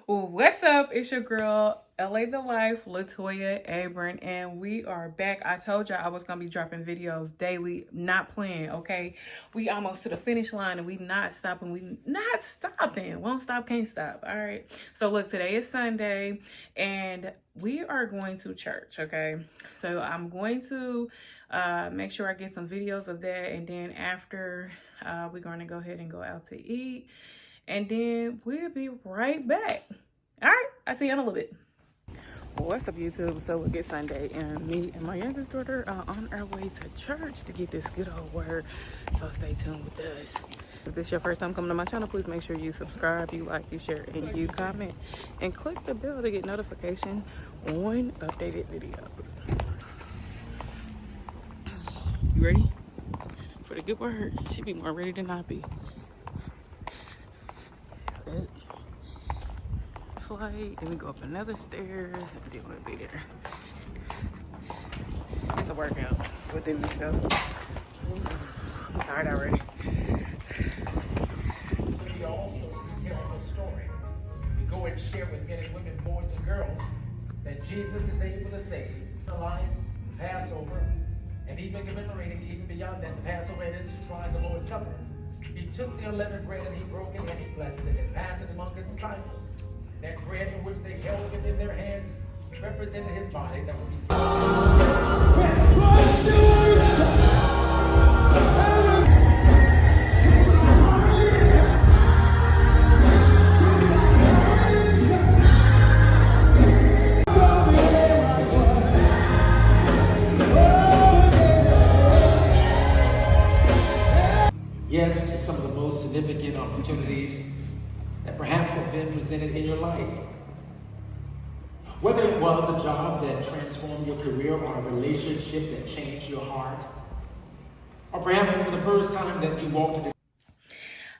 What's up? It's your girl, LA The Life, Latoya Abram, and we are back. I told y'all I was gonna be dropping videos daily, not playing, okay? We almost to the finish line and we not stopping. We not stopping. Won't stop, can't stop. All right. So look, today is Sunday and we are going to church, okay? So I'm going to make sure I get some videos of that, and then after we're gonna go ahead and go out to eat. And then we'll be right back. All right, I'll see you in a little bit. What's up, YouTube? So it's Sunday, and me and my youngest daughter are on our way to church to get this good old word. So stay tuned with us. If this is your first time coming to my channel, please make sure you subscribe, you like, you share, and you comment. And click the bell to get notification on updated videos. You ready for the good word? She be more ready than I be. Flight, then we go up another stairs, and then we'll be there. It's a workout within itself. I'm tired already. He also tells a story. We go and share with men and women, boys and girls, that Jesus is able to save their lives, Passover, and even commemorating even beyond that, the Passover and its trials, the Lord's Supper. He took the unleavened bread and he broke it and he blessed it and passed it among his disciples. That bread in which they held within their hands represented his body that would be yes to some of the most significant opportunities that perhaps have been presented in your life. Whether it was a job that transformed your career or a relationship that changed your heart, or perhaps it was the first time that you walked into.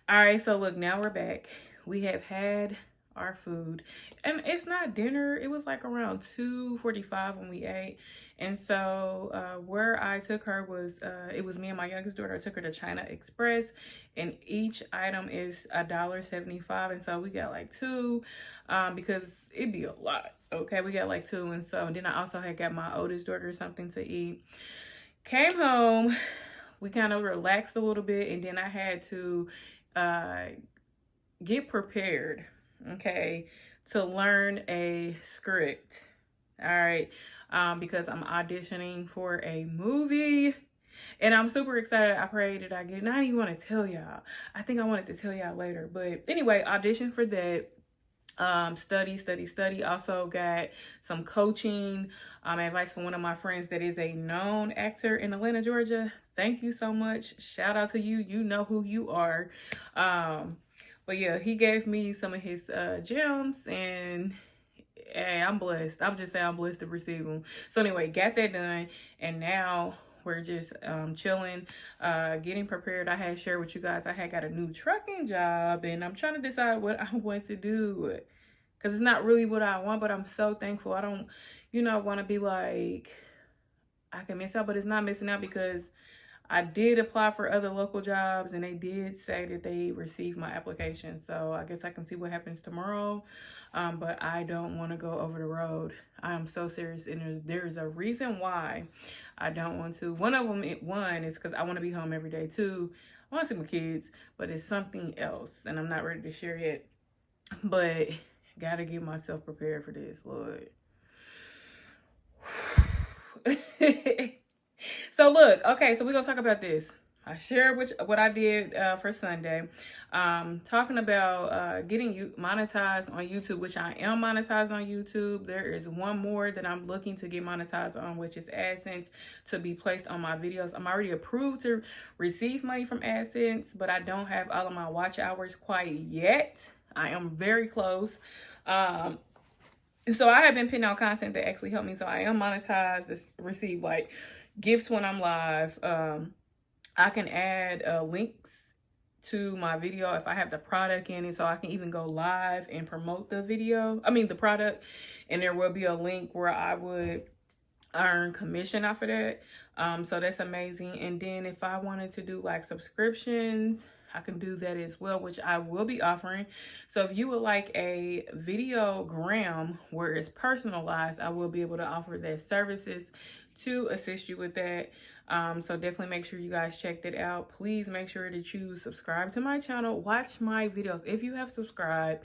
All right, so look, now we're back. We have had our food, and it's not dinner. It was like around 2:45 when we ate. And so where I took her was it was me and my youngest daughter. I took her to China Express, and each item is $1.75. And so we got like two because it'd be a lot. Okay, we got like two. And so then I also had got my oldest daughter something to eat. Came home, we kind of relaxed a little bit, and then I had to get prepared, okay, to learn a script. All right, because I'm auditioning for a movie, and I'm super excited. I pray that I get it. And I don't even want to tell y'all. I think I wanted to tell y'all later, but anyway, audition for that. Study. Also got some coaching advice from one of my friends that is a known actor in Atlanta, Georgia. Thank you so much. Shout out to you. You know who you are. But yeah, he gave me some of his gems, and hey, I'm blessed. I'm just saying I'm blessed to receive them. So anyway, got that done, and now we're just chilling, getting prepared. I had shared with you guys I had got a new trucking job, and I'm trying to decide what I want to do, because it's not really what I want, but I'm so thankful. I don't, want to be like I can miss out, but it's not missing out because I did apply for other local jobs, and they did say that they received my application. So I guess I can see what happens tomorrow. But I don't want to go over the road. I am so serious, and there's a reason why I don't want to. One of them, one is because I want to be home every day. Two, I want to see my kids, but it's something else, and I'm not ready to share yet. But gotta get myself prepared for this, Lord. So look, okay, so we're gonna talk about this. I shared what I did for Sunday, talking about getting monetized on YouTube, which I am monetized on YouTube. There is one more that I'm looking to get monetized on, which is AdSense, to be placed on my videos. I'm already approved to receive money from AdSense, but I don't have all of my watch hours quite yet. I am very close. So I have been putting out content that actually helped me. So I am monetized to receive like gifts when I'm live. I can add links to my video if I have the product in it, so I can even go live and promote the product, and there will be a link where I would earn commission off of that. So that's amazing. And then if I wanted to do like subscriptions, I can do that as well, which I will be offering. So if you would like a videogram where it's personalized, I will be able to offer that services to assist you with that. So definitely make sure you guys check that out. Please make sure that you subscribe to my channel, watch my videos. If you have subscribed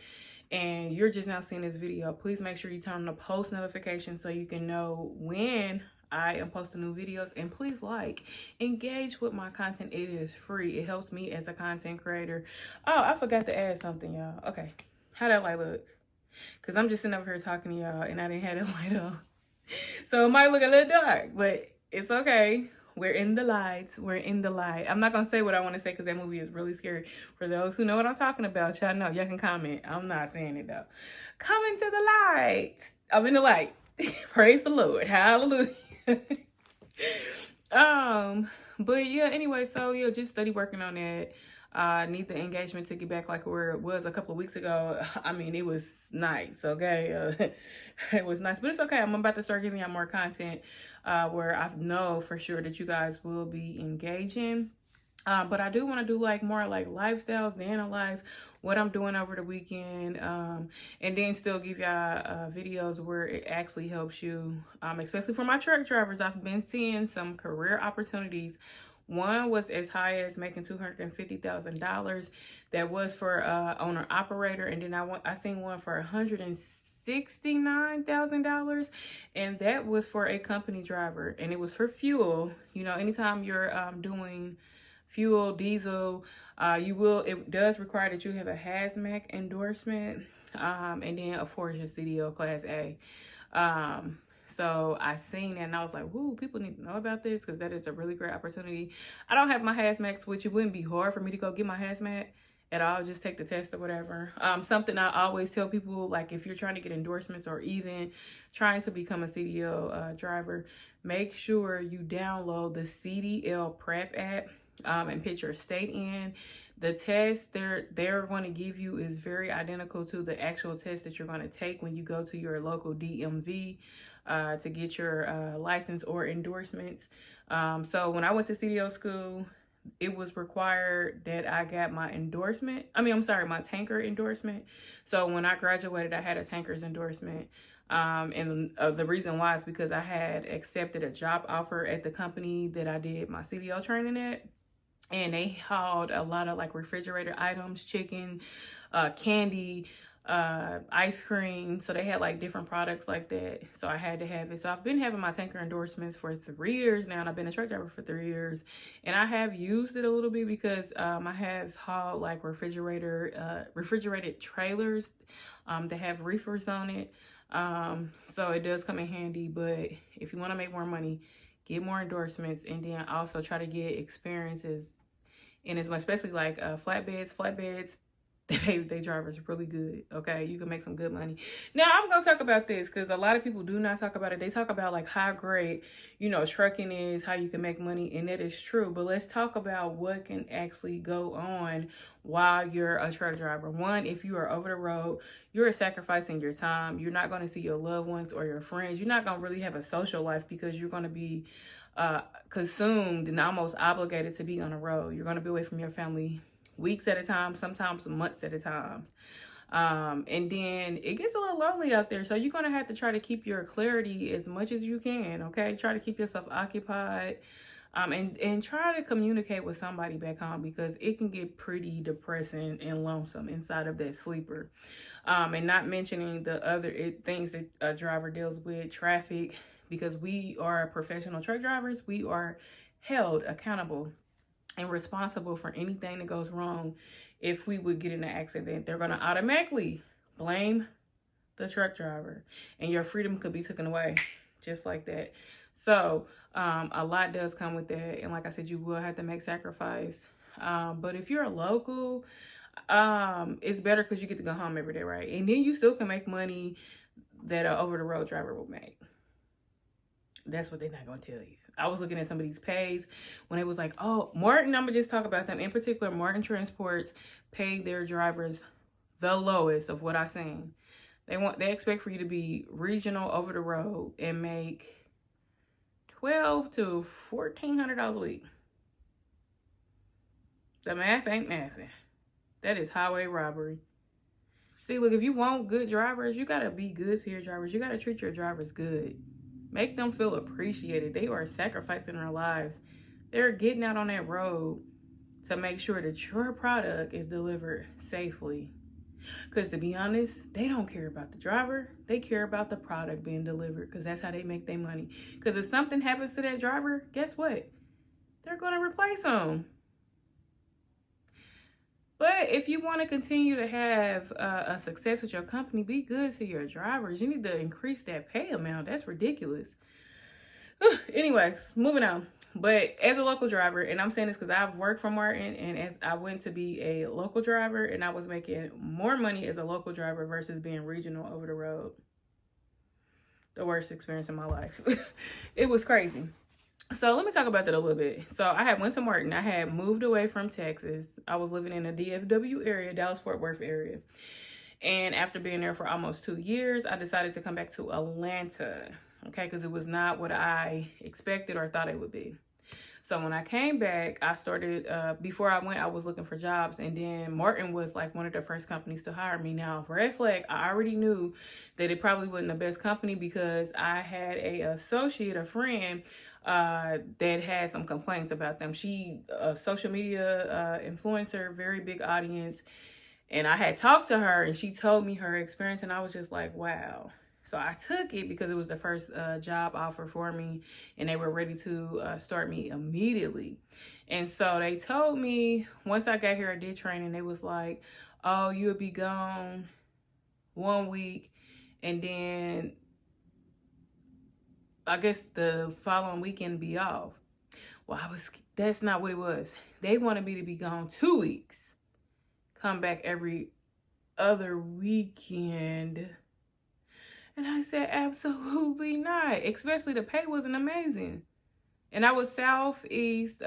and you're just now seeing this video, please make sure you turn on the post notifications so you can know when I am posting new videos. And please engage with my content. It is free. It helps me as a content creator. Oh, I forgot to add something, y'all. Okay, how that light look? Because I'm just sitting over here talking to y'all and I didn't have the light on. So it might look a little dark, but it's okay. We're in the lights. We're in the light. I'm not going to say what I want to say because that movie is really scary. For those who know what I'm talking about, y'all know. Y'all can comment. I'm not saying it, though. Come into the light. I'm in the light. Praise the Lord. Hallelujah. But yeah, anyway, so yeah, just study working on that. Need the engagement to get back like where it was a couple of weeks ago. I mean, it was nice, okay? It was nice, but it's okay. I'm about to start giving y'all more content where I know for sure that you guys will be engaging. But I do want to do like more like lifestyles, day in a life, what I'm doing over the weekend, and then still give y'all videos where it actually helps you, especially for my truck drivers. I've been seeing some career opportunities. One was as high as making $250,000. That was for owner operator, and then I seen one for $169,000, and that was for a company driver, and it was for fuel. You know, anytime you're doing fuel, diesel, it does require that you have a hazmat endorsement, and then of course your CDL Class A. So I seen that and I was like, whoo, people need to know about this because that is a really great opportunity. I don't have my hazmat, which it wouldn't be hard for me to go get my hazmat at all. Just take the test or whatever. Something I always tell people, like if you're trying to get endorsements or even trying to become a CDL driver, make sure you download the CDL Prep app and put your state in. The test they're going to give you is very identical to the actual test that you're going to take when you go to your local DMV to get your license or endorsements. So when I went to CDL school, it was required that I got my endorsement. My tanker endorsement. So when I graduated, I had a tanker's endorsement. And the reason why is because I had accepted a job offer at the company that I did my CDL training at. And they hauled a lot of like refrigerator items, chicken, candy, ice cream. So they had like different products like that. So I had to have it. So I've been having my tanker endorsements for 3 years now, and I've been a truck driver for 3 years. And I have used it a little bit because I have hauled like refrigerated trailers that have reefers on it. So it does come in handy. But if you want to make more money, get more endorsements, and then also try to get experiences in as much, especially like flatbeds. They drivers really good. Okay, you can make some good money. Now I'm gonna talk about this because a lot of people do not talk about it. They talk about like how great, trucking is, how you can make money, and that is true. But let's talk about what can actually go on while you're a truck driver. One, if you are over the road, you're sacrificing your time. You're not going to see your loved ones or your friends. You're not going to really have a social life because you're going to be consumed and almost obligated to be on the road. You're going to be away from your family weeks at a time, sometimes months at a time. And then it gets a little lonely out there. So you're going to have to try to keep your clarity as much as you can. Okay. Try to keep yourself occupied. And try to communicate with somebody back home because it can get pretty depressing and lonesome inside of that sleeper. And not mentioning the other things that a driver deals with, traffic, because we are professional truck drivers. We are held accountable and responsible for anything that goes wrong. If we would get in an accident, they're going to automatically blame the truck driver, and your freedom could be taken away just like that. So a lot does come with that, and like I said, you will have to make sacrifice. But if you're a local, it's better because you get to go home every day, right? And then you still can make money that an over-the-road driver will make. That's what they're not going to tell you. I was looking at some of these pays when it was like, oh, Martin, I'm going to just talk about them. In particular, Martin Transports paid their drivers the lowest of what I've seen. They expect for you to be regional over the road and make $1,200 to $1,400 a week. The math ain't mathing. That is highway robbery. See, look, if you want good drivers, you gotta be good to your drivers. You gotta treat your drivers good. Make them feel appreciated. They are sacrificing their lives. They're getting out on that road to make sure that your product is delivered safely. Because to be honest, they don't care about the driver. They care about the product being delivered, because that's how they make their money. Because if something happens to that driver, guess what? They're going to replace them. But if you want to continue to have a success with your company, be good to your drivers. You need to increase that pay amount. That's ridiculous. Anyways, moving on. But as a local driver, and I'm saying this because I've worked for Martin, and as I went to be a local driver, and I was making more money as a local driver versus being regional over the road. The worst experience in my life. It was crazy. So let me talk about that a little bit. So I had went to Martin. I had moved away from Texas. I was living in the DFW area, Dallas-Fort Worth area. And after being there for almost 2 years, I decided to come back to Atlanta. Okay, because it was not what I expected or thought it would be. So when I came back, I started, before I went, I was looking for jobs. And then Martin was like one of the first companies to hire me. Now, red flag, I already knew that it probably wasn't the best company, because I had a friend, that had some complaints about them. She, a social media influencer, very big audience. And I had talked to her, and she told me her experience, and I was just like, wow. So I took it because it was the first job offer for me, and they were ready to start me immediately. And so they told me, once I got here, I did training. They was like, oh, you'll be gone 1 week, and then I guess the following weekend be off. Well, that's not what it was. They wanted me to be gone 2 weeks, come back every other weekend. And I said, absolutely not. Especially the pay wasn't amazing. And I was Southeast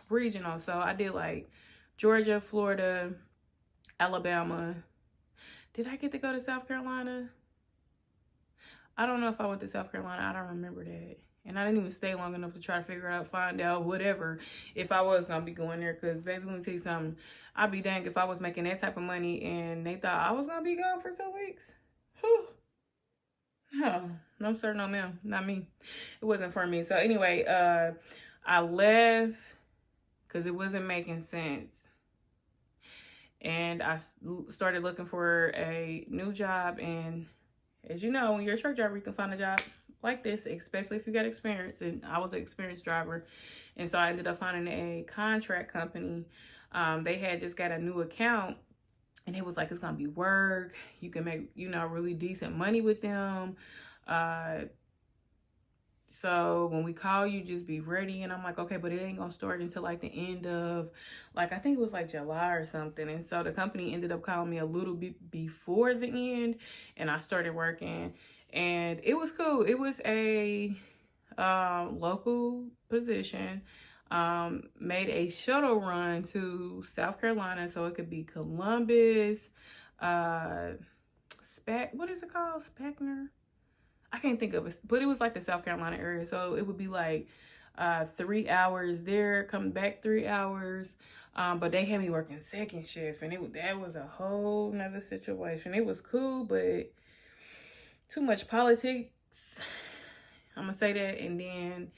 regional. So I did like Georgia, Florida, Alabama. Did I get to go to South Carolina? I don't know if I went to South Carolina. I don't remember that. And I didn't even stay long enough to try to figure out, find out, whatever, if I was going to be going there. Because, baby, let me tell you something. I'd be dang if I was making that type of money and they thought I was going to be gone for 2 weeks. Whew. No, sir, no, ma'am. Not me. It wasn't for me. So, anyway, I left because it wasn't making sense. And I started looking for a new job. And as you know, when you're a truck driver, you can find a job like this, especially if you got experience. And I was an experienced driver. And so I ended up finding a contract company. They had just got a new account. And it was like, it's going to be work. You can make, really decent money with them. So when we call you, just be ready. And I'm like, okay, but it ain't going to start until like the end of, like, I think it was like July or something. And so the company ended up calling me a little bit before the end. And I started working. And it was cool. It was a local position. Made a shuttle run to South Carolina, so it could be Columbus, what is it called? Specner? I can't think of it, but it was like the South Carolina area, so it would be like 3 hours there, come back 3 hours, but they had me working second shift, and that was a whole nother situation. It was cool, but too much politics, I'm gonna say that. And then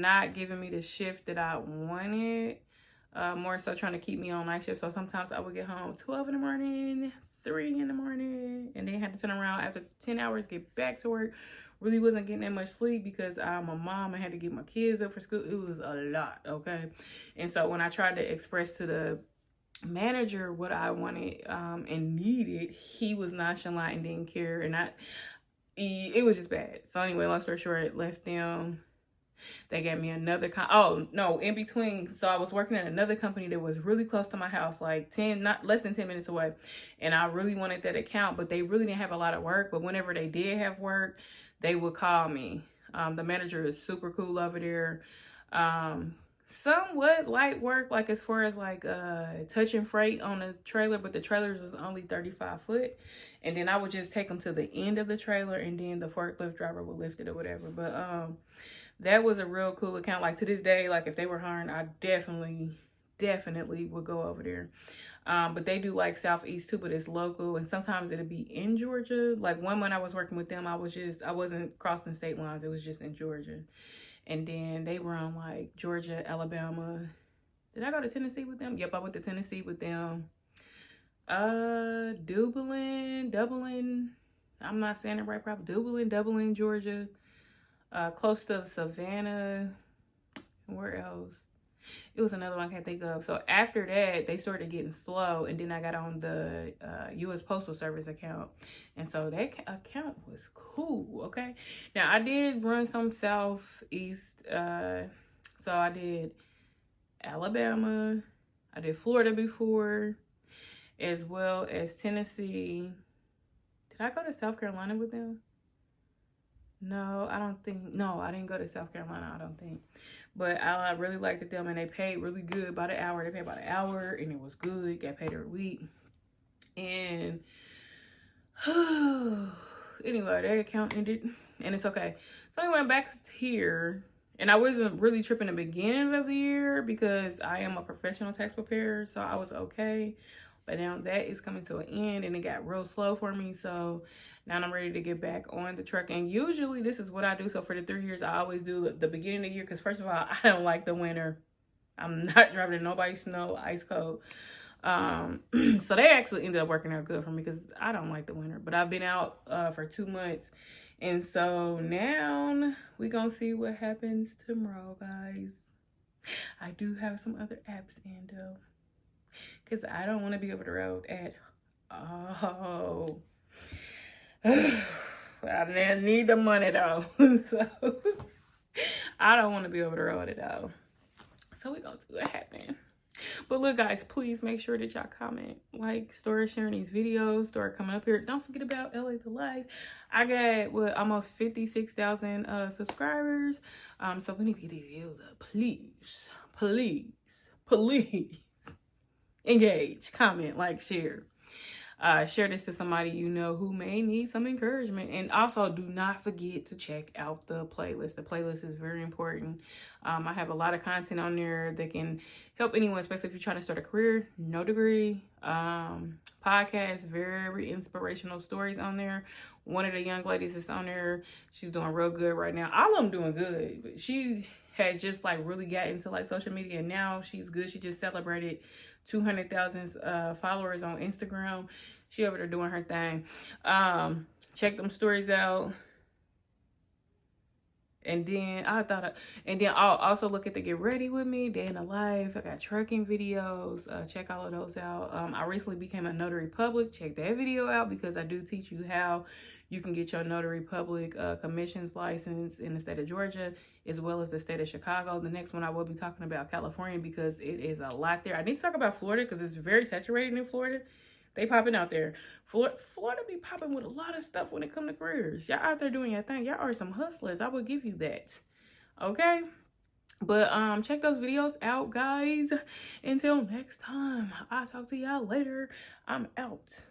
not giving me the shift that I wanted, more so trying to keep me on night shift. So sometimes I would get home 12 in the morning, 3 in the morning, and then had to turn around after 10 hours, get back to work. Really wasn't getting that much sleep because I'm a mom. I had to get my kids up for school. It was a lot, okay? And so when I tried to express to the manager what I wanted and needed, he was nonchalant and didn't care. And it was just bad. So anyway, long story short, left them. They gave me another in between. So I was working at another company that was really close to my house, like less than 10 minutes away. And I really wanted that account, but they really didn't have a lot of work. But whenever they did have work, they would call me. The manager is super cool over there. Somewhat light work, like as far as like touching freight on a trailer, but the trailers was only 35 foot. And then I would just take them to the end of the trailer, and then the forklift driver would lift it or whatever. But that was a real cool account. Like to this day, like if they were hiring, I definitely definitely would go over there. But they do like Southeast too, but it's local, and sometimes it'll be in Georgia. Like one when I was working with them, I wasn't crossing state lines, it was just in Georgia. And then they were on like Georgia, Alabama. Did I go to Tennessee with them? Yep, I went to Tennessee with them. Dublin, I'm not saying it right, probably Dublin, Georgia. Close to Savannah. Where else? It was another one I can't think of. So after that, they started getting slow, and then I got on the U.S. Postal Service account, and so that account was cool. Okay, now I did run some Southeast. So I did Alabama, I did Florida before, as well as Tennessee. Did I go to South Carolina with them? No, I don't think. No, I didn't go to South Carolina, I don't think. But I really liked them, and they paid really good by the hour. They paid by the hour, and it was good. Got paid every week. And anyway, that account ended, and it's okay. So I went back here, and I wasn't really tripping the beginning of the year because I am a professional tax preparer, so I was okay. But now that is coming to an end, and it got real slow for me. So now I'm ready to get back on the truck. And usually this is what I do. So for the 3 years, I always do the beginning of the year. Because first of all, I don't like the winter. I'm not driving in nobody's snow, ice cold. So they actually ended up working out good for me because I don't like the winter. But I've been out for 2 months. And so now we're going to see what happens tomorrow, guys. I do have some other apps in though, because I don't want to be over the road at all. I need the money though. So I don't want to be over the road at all. So we're going to see what happens. But look, guys, please make sure that y'all comment, like, start sharing these videos, start coming up here. Don't forget about LA The Life. I got almost 56,000 subscribers. So we need to get these views up. Please engage, comment, like, share. Share this to somebody you know who may need some encouragement. And also, do not forget to check out the playlist. The playlist is very important. I have a lot of content on there that can help anyone, especially if you're trying to start a career, no degree. Podcasts, very inspirational stories on there. One of the young ladies that's on there, she's doing real good right now. All of them doing good. But she had just like really got into like social media, and now she's good. She just celebrated 200,000 followers on Instagram. She over there doing her thing. Check them stories out. And then I'll also look at the Get Ready With Me, Day in the Life. I got trucking videos. Check all of those out. I recently became a notary public. Check that video out because I do teach you how you can get your notary public commissions license in the state of Georgia, as well as the state of Chicago. The next one I will be talking about California because it is a lot there. I need to talk about Florida because it's very saturated in Florida. They popping out there. Florida be popping with a lot of stuff when it comes to careers. Y'all out there doing your thing. Y'all are some hustlers. I will give you that. Okay? But check those videos out, guys. Until next time, I'll talk to y'all later. I'm out.